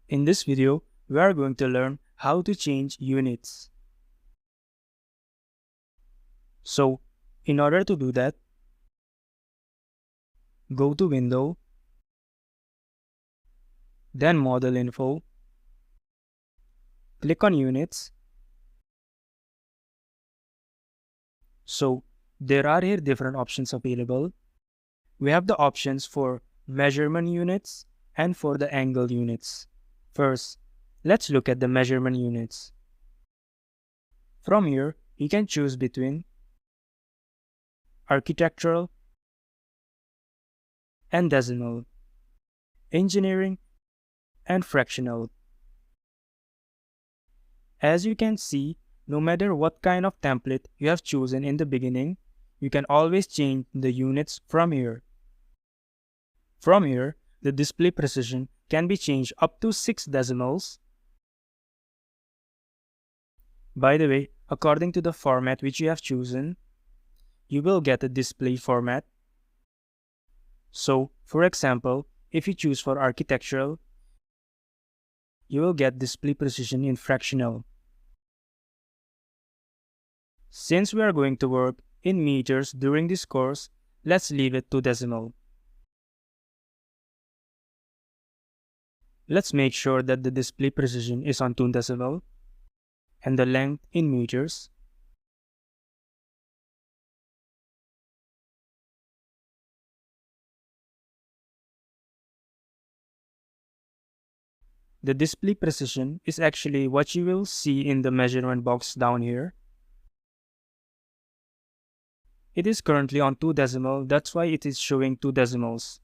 In this video, we are going to learn how to change units. So, in order to do that, go to Window, then Model Info, click on Units. So, there are here different options available. We have the options for measurement units and for the angle units. First, let's look at the measurement units. From here, you can choose between architectural and decimal, engineering and fractional. As you can see, no matter what kind of template you have chosen in the beginning, you can always change the units from here. From here, the display precision can be changed up to 6 decimals. By the way, according to the format which you have chosen, you will get a display format. So, for example, if you choose for architectural, you will get display precision in fractional. Since we are going to work in meters during this course, let's leave it to decimal. Let's make sure that the display precision is on 2 decimal and the length in meters. The display precision is actually what you will see in the measurement box down here. It is currently on 2 decimal, that's why it is showing 2 decimals.